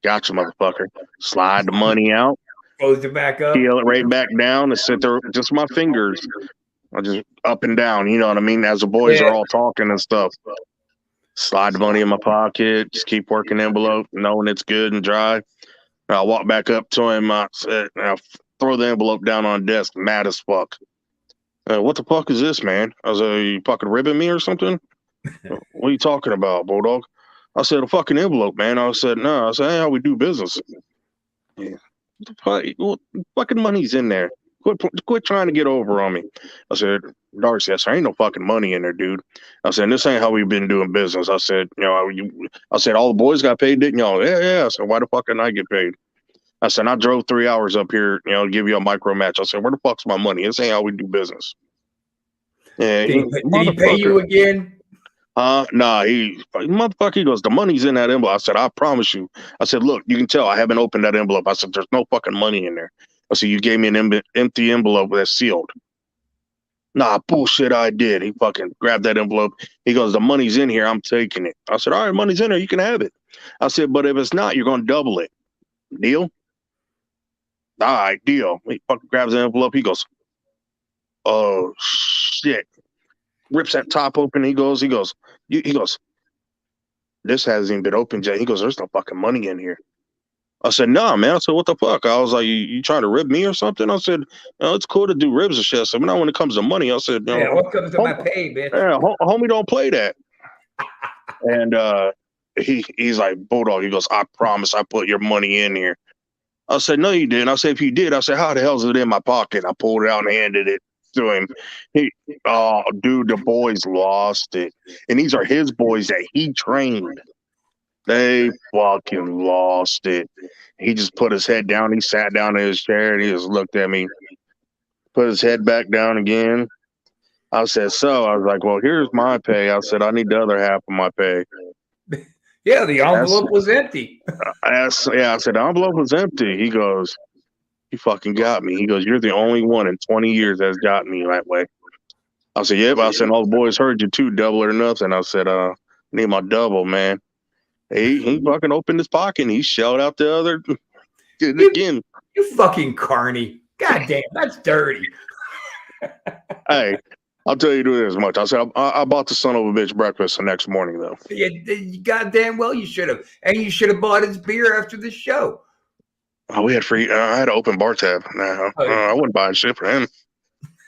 Gotcha, motherfucker. Slide the money out. Close it back up. Peel it right back down and sit there. Just my fingers. I just up and down. You know what I mean? As the boys are all talking and stuff. Slide the money in my pocket. Just keep working the envelope, knowing it's good and dry. And I walk back up to him. I throw the envelope down on the desk, mad as fuck. What the fuck is this, man? I was like, you fucking ribbing me or something? What are you talking about, Bulldog? I said, a fucking envelope, man. I said, no. I said, hey, how we do business? Yeah. What fucking money's in there? Quit trying to get over on me. I said, Darcy, I said, ain't no fucking money in there, dude. I said, this ain't how we've been doing business. I said, I said, all the boys got paid, didn't y'all? Yeah. I said, why the fuck didn't I get paid? I said, I drove 3 hours up here, to give you a micro match. I said, where the fuck's my money? This ain't how we do business. Yeah, did he pay you again? Nah, motherfucker, he goes, the money's in that envelope. I said, I promise you. I said, look, you can tell I haven't opened that envelope. I said, there's no fucking money in there. I said, you gave me an empty envelope that's sealed. Nah, bullshit, I did. He fucking grabbed that envelope. He goes, the money's in here. I'm taking it. I said, all right, money's in there. You can have it. I said, but if it's not, you're going to double it. Deal? All right, deal. He fucking grabs the envelope. He goes, oh, shit. Rips that top open. He goes, this hasn't even been opened yet. He goes, there's no fucking money in here. I said, nah, man. I said, what the fuck? I was like, you trying to rib me or something? I said, it's cool to do ribs and shit. I said, but not when it comes to money. I said, yeah, what comes to my pay, bitch? Yeah, homie don't play that. And he's like, Bulldog, he goes, I promise I put your money in here. I said, no, you didn't. I said, if you did, I said, how the hell is it in my pocket? I pulled it out and handed it to him. Dude, the boys lost it. And these are his boys that he trained. They fucking lost it. He just put his head down. He sat down in his chair and he just looked at me, put his head back down again. I said, I was like, well, here's my pay. I said, I need the other half of my pay. Yeah, the envelope was empty. I said, the envelope was empty. He goes, you fucking got me. He goes, you're the only one in 20 years that's got me that way. I said, yep. I said, all the boys heard you too, double or nothing. I said, need my double, man. He fucking opened his pocket and he shelled out the other again. You fucking carny. God damn, that's dirty. Hey, I'll tell you this much. I said, I bought the son of a bitch breakfast the next morning, though. Yeah, goddamn well you should have. And you should have bought his beer after the show. Oh, we had free. I had an open bar tab. Nah, I wouldn't buy shit for him.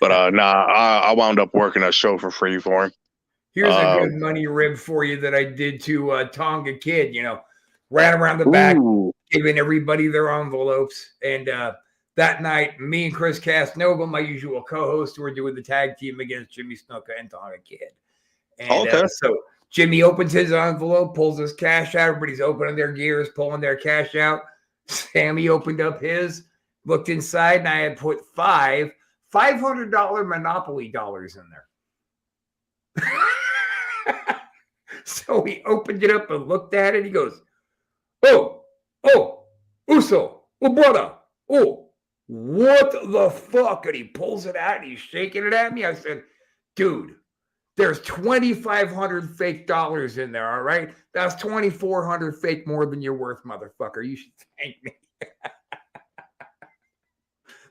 But I wound up working a show for free for him. Here's a good money rib for you that I did to Tonga Kid. Ran around the back, giving everybody their envelopes. And that night, me and Chris Casanova, my usual co-host, were doing the tag team against Jimmy Snuka and Tonga Kid. And so Jimmy opens his envelope, pulls his cash out. Everybody's opening their gears, pulling their cash out. Sammy opened up his, looked inside, and I had put $500 Monopoly dollars in there. So he opened it up and looked at it. He goes, Uso, brother, what the fuck? And he pulls it out and he's shaking it at me. I said, dude, there's 2,500 fake dollars in there, all right? That's 2,400 fake more than you're worth, motherfucker. You should thank me.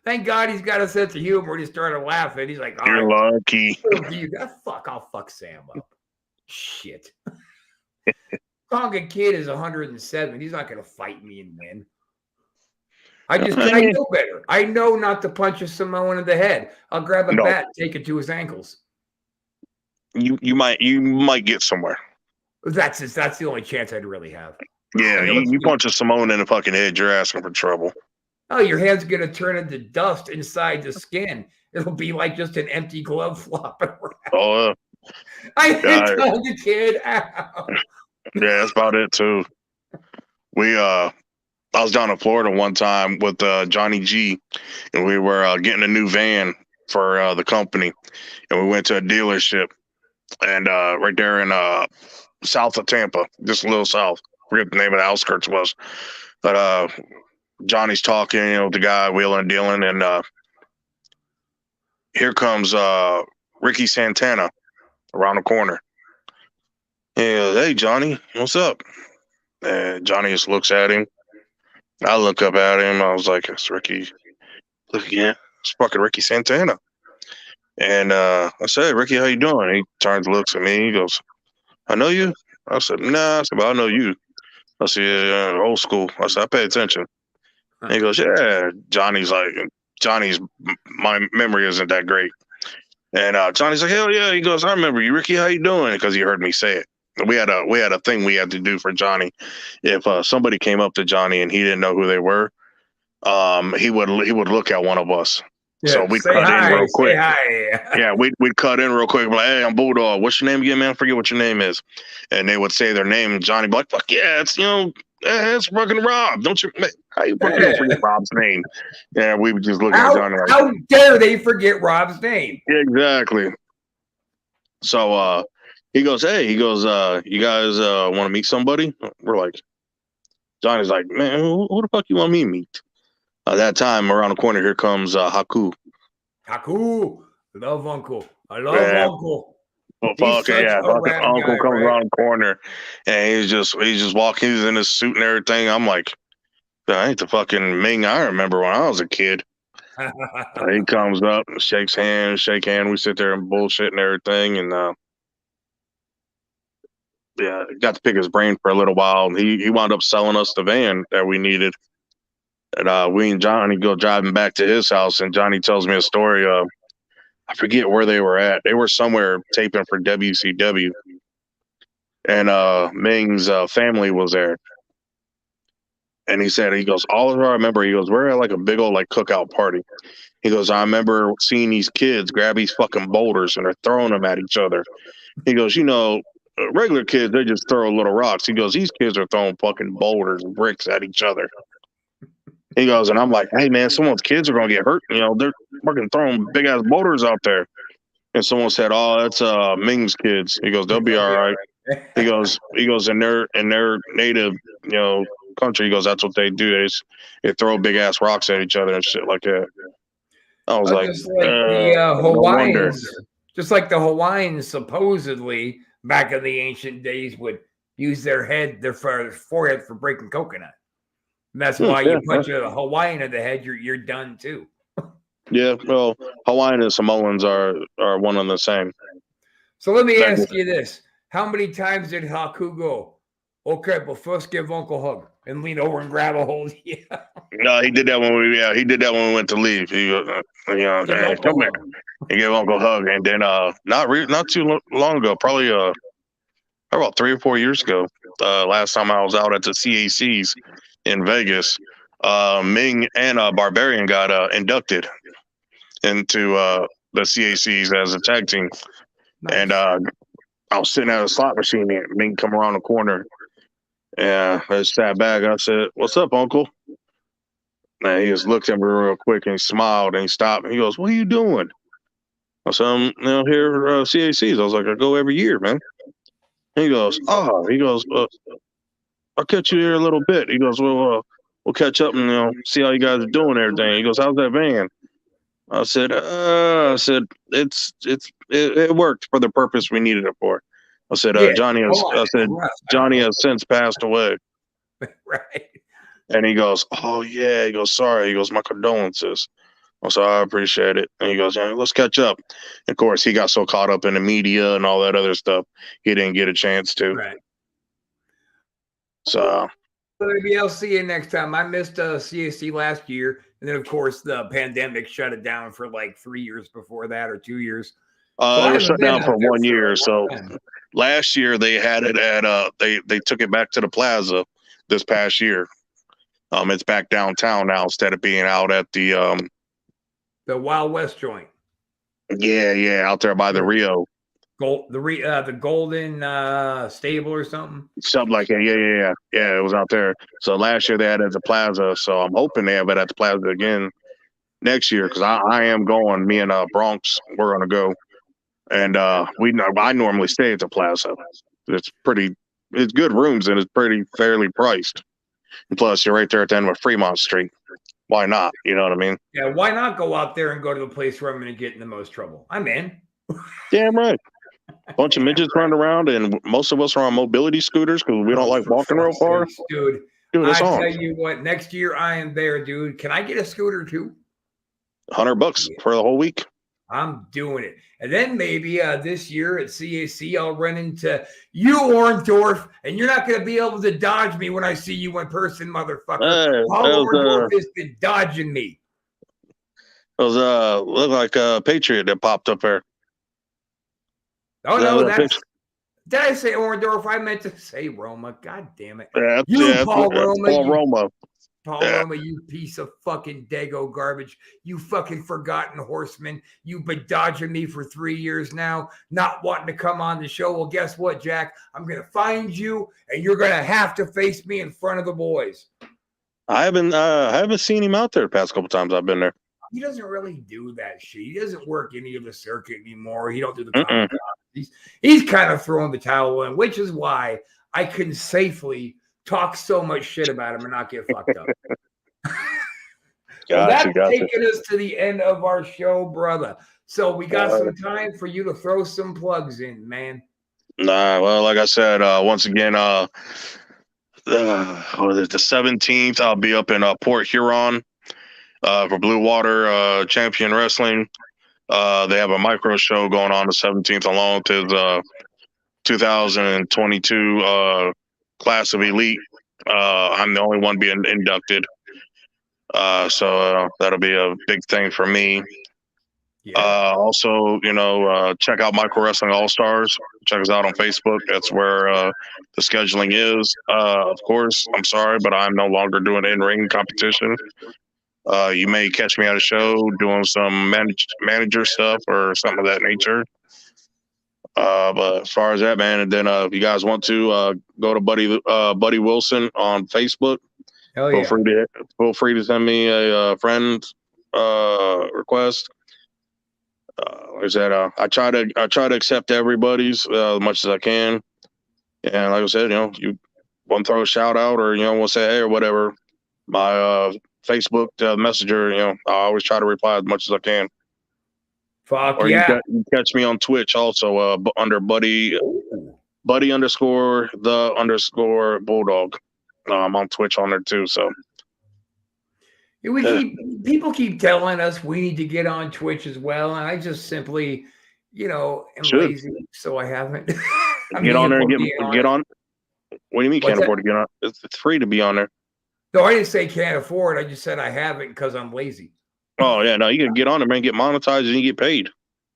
Thank God he's got a sense of humor. He started laughing. He's like, you're lucky. I'll fuck Sam up. Shit. Tonga Kid is 107. He's not going to fight me and win. I know better. I know not to punch a Samoan in the head. I'll grab a bat and take it to his ankles. You might get somewhere. That's the only chance I'd really have. Yeah, you punch a Samoan in the fucking head, you're asking for trouble. Oh, your hand's going to turn into dust inside the skin. It'll be like just an empty glove flopping around. Oh, I hit Tonga Kid. Ow. Yeah, that's about it too. I was down in Florida one time with Johnny G, and we were getting a new van for the company, and we went to a dealership, and right there in south of Tampa, just a little south. I forget the name of the outskirts was, but Johnny's talking, with the guy wheeling and dealing, and here comes Ricky Santana around the corner. Hey, Johnny, what's up? And Johnny just looks at him. I look up at him. I was like, it's Ricky. Look again. It's fucking Ricky Santana. And I said, Ricky, how you doing? He turns, looks at me. He goes, I know you? I said, nah. I said, but I know you. I said, old school. I said, I pay attention. And he goes, yeah. My memory isn't that great. And Johnny's like, hell yeah. He goes, I remember you, Ricky. How you doing? Because he heard me say it. We had a thing we had to do for Johnny. If somebody came up to Johnny and he didn't know who they were, he would look at one of us. Yeah, so we'd cut in real quick. Yeah, we'd cut in real quick. Like, hey, I'm Bulldog. What's your name again, man? I forget what your name is. And they would say their name. And Johnny would be like, fuck yeah, it's fucking Rob. Don't you? How you fucking forget Rob's name? Yeah, we would just look at Johnny like, how dare they forget Rob's name? Exactly. So he goes, hey, you guys want to meet somebody? We're like, Johnny's like, man, who the fuck you want me to meet? That time around the corner, here comes Haku. Haku, Love Uncle. I love Uncle. Well, fucking Uncle comes around the corner, and he's just walking. He's in his suit and everything. I'm like, that ain't the fucking Ming I remember when I was a kid. He comes up, shake hand. We sit there and bullshit and everything, and got to pick his brain for a little while. He wound up selling us the van that we needed, and we and Johnny go driving back to his house, and Johnny tells me a story. I forget where they were at. They were somewhere taping for WCW, and Ming's family was there. And he goes, all I remember, he goes, we're at like a big old like cookout party. He goes, I remember seeing these kids grab these fucking boulders and they're throwing them at each other. He goes, regular kids, they just throw little rocks. He goes, these kids are throwing fucking boulders and bricks at each other. He goes, and I'm like, hey man, someone's kids are gonna get hurt. They're fucking throwing big ass boulders out there. And someone said, oh, that's Ming's kids. He goes, they'll be all right. He goes, in their native, country, he goes, that's what they do. They throw big ass rocks at each other and shit like that. I was like, the Hawaiians, just like the Hawaiians supposedly back in the ancient days would use their forehead for breaking coconut. And that's why you punch a Hawaiian in the head, you're done too. Yeah, well, Hawaiian and Samoans are one and the same. So let me ask you this. How many times did Haku go, okay, but first give Uncle a hug and lean over and grab a hold of you? No, he did that when we went to leave. He goes, hey, come here. He gave Uncle a hug. And then not too long ago, probably about 3 or 4 years ago, last time I was out at the CACs in Vegas, Ming and Barbarian got inducted into the CACs as a tag team. Nice. And I was sitting at a slot machine and Ming come around the corner. And I sat back. I said, what's up, Uncle? And he just looked at me real quick and he smiled and he stopped. And he goes, what are you doing? I said, I'm here at CACs. I was like, I go every year, man. And he goes, I'll catch you here a little bit. He goes, well, we'll catch up and see how you guys are doing and everything. He goes, how's that van? I said, it worked for the purpose we needed it for. I said, Johnny has since passed away. Right. And he goes, oh yeah. He goes, sorry. He goes, my condolences. I said, I appreciate it. And he goes, yeah, let's catch up. And of course, he got so caught up in the media and all that other stuff, he didn't get a chance to. Right. So maybe I'll see you next time. I missed CAC last year. And then, of course, the pandemic shut it down for like 3 years before that or 2 years. They were shut down for 1 year. So last year they had it at they took it back to the plaza this past year. It's back downtown now instead of being out at the Wild West joint. Yeah, out there by the Rio. The Golden Stable or something. Something like that. Yeah. It was out there. So last year they had it at the plaza. So I'm hoping they have it at the plaza again next year because I am going. Me and Bronx, we're gonna go, and I normally stay at the plaza. It's good rooms and it's fairly priced. And plus, you're right there at the end of Fremont Street. Why not? You know what I mean? Yeah. Why not go out there and go to the place where I'm going to get in the most trouble? I'm in. Damn right. Bunch of midgets running around, and most of us are on mobility scooters because we don't like walking real far. Dude, I tell you what, next year I am there, dude. Can I get a scooter too? $100 for the whole week. I'm doing it. And then maybe this year at CAC, I'll run into you, Orndorff, and you're not going to be able to dodge me when I see you in person, motherfucker. Orndorff has been dodging me. It was looked like a Patriot that popped up there. Oh, no, did I say Orndorff? I meant to say Roma. God damn it. Paul Roma. Paul Roma, you piece of fucking Dago garbage. You fucking forgotten horseman. You've been dodging me for 3 years now, not wanting to come on the show. Well, guess what, Jack? I'm going to find you, and you're going to have to face me in front of the boys. I haven't seen him out there the past couple times I've been there. He doesn't really do that shit. He doesn't work any of the circuit anymore. He don't do the he's kind of throwing the towel in, which is why I can safely talk so much shit about him and not get fucked up. That's taking us to the end of our show, brother. So we got some time for you to throw some plugs in, man. Nah, well, like I said, once again, the 17th, I'll be up in Port Huron for Blue Water Champion Wrestling. They have a micro show going on the 17th along with his 2022 class of elite. I'm the only one being inducted. So that'll be a big thing for me. Yeah. Also, check out Micro Wrestling All Stars. Check us out on Facebook. That's where the scheduling is. Of course, I'm sorry, but I'm no longer doing in-ring competition. You may catch me at a show doing some manager stuff or something of that nature. But as far as that, man, and then if you guys want to go to Buddy Wilson on Facebook, feel free to send me a friend request. Like I said, I try to accept everybody's as much as I can, and like I said, you want to throw a shout out or want to say hey or whatever, my Facebook messenger, I always try to reply as much as I can. Fuck or yeah! You catch me on Twitch also under Buddy _the_ Bulldog. I'm on Twitch on there too, so. People keep telling us we need to get on Twitch as well, and I just simply, am lazy, so I haven't. Get on there and get on. What do you mean can't afford to get on? It's free to be on there. No, I didn't say can't afford. I just said I haven't because I'm lazy. Oh yeah, no, you can get on there, man. Get monetized and you get paid.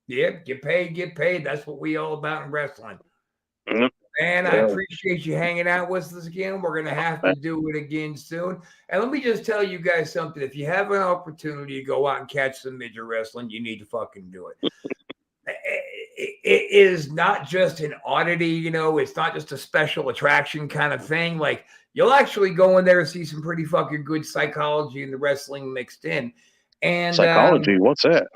Yeah, get paid. That's what we all about in wrestling. Mm-hmm. Man, I appreciate you hanging out with us again. We're going to have to do it again soon. And let me just tell you guys something. If you have an opportunity to go out and catch some midget wrestling, you need to fucking do it. It is not just an oddity, it's not just a special attraction kind of thing. Like, you'll actually go in there and see some pretty fucking good psychology in the wrestling mixed in. And psychology, what's that?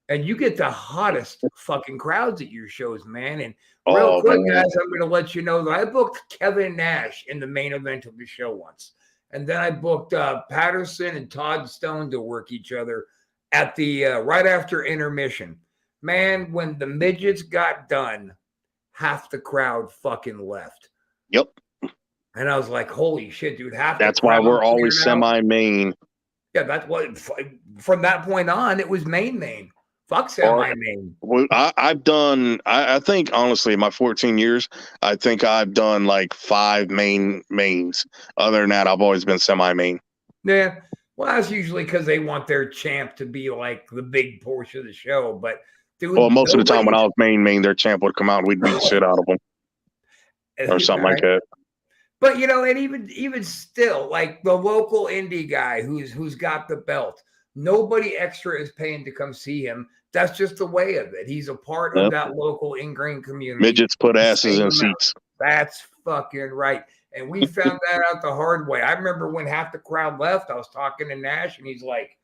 And you get the hottest fucking crowds at your shows, man. And real quick, guys, I'm going to let you know that I booked Kevin Nash in the main event of the show once. And then I booked Patterson and Todd Stone to work each other at the right after intermission. Man, when the midgets got done, half the crowd fucking left. Yep. And I was like, holy shit, dude. That's why we're always semi-main. Yeah, that's what, from that point on, it was main. Fuck semi-main. I've done, I think, honestly, in my 14 years, I think I've done like 5 mains. Other than that, I've always been semi-main. Yeah. Well, that's usually because they want their champ to be like the big portion of the show. But, dude. Well, most of the time when I was main, their champ would come out and we'd beat the shit out of them. Or something like that. But, and even still, like the local indie guy who's got the belt, nobody extra is paying to come see him. That's just the way of it. He's a part of that local ingrained community. Midgets put asses in seats. That's fucking right. And we found that out the hard way. I remember when half the crowd left, I was talking to Nash, and he's like,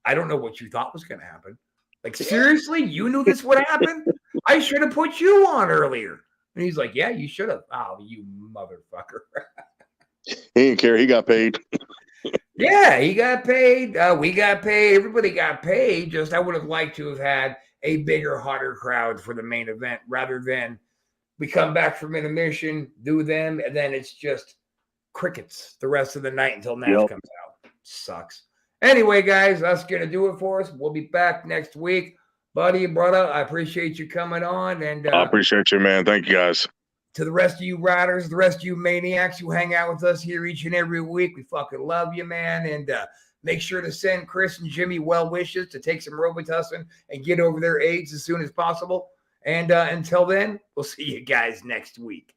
I don't know what you thought was going to happen. Like, seriously? You knew this would happen? I should have put you on earlier. And he's like, yeah, you should have. Oh, you motherfucker. He didn't care. He got paid. Yeah, he got paid. We got paid. Everybody got paid. Just I would have liked to have had a bigger, hotter crowd for the main event rather than we come back from intermission, do them, and then it's just crickets the rest of the night until Nash comes out. Sucks. Anyway, guys, that's going to do it for us. We'll be back next week. Buddy, brother, I appreciate you coming on. And I appreciate you, man. Thank you, guys. To the rest of you riders, the rest of you maniacs who hang out with us here each and every week, we fucking love you, man. And make sure to send Chris and Jimmy well wishes to take some Robitussin and get over their AIDS as soon as possible. And until then, we'll see you guys next week.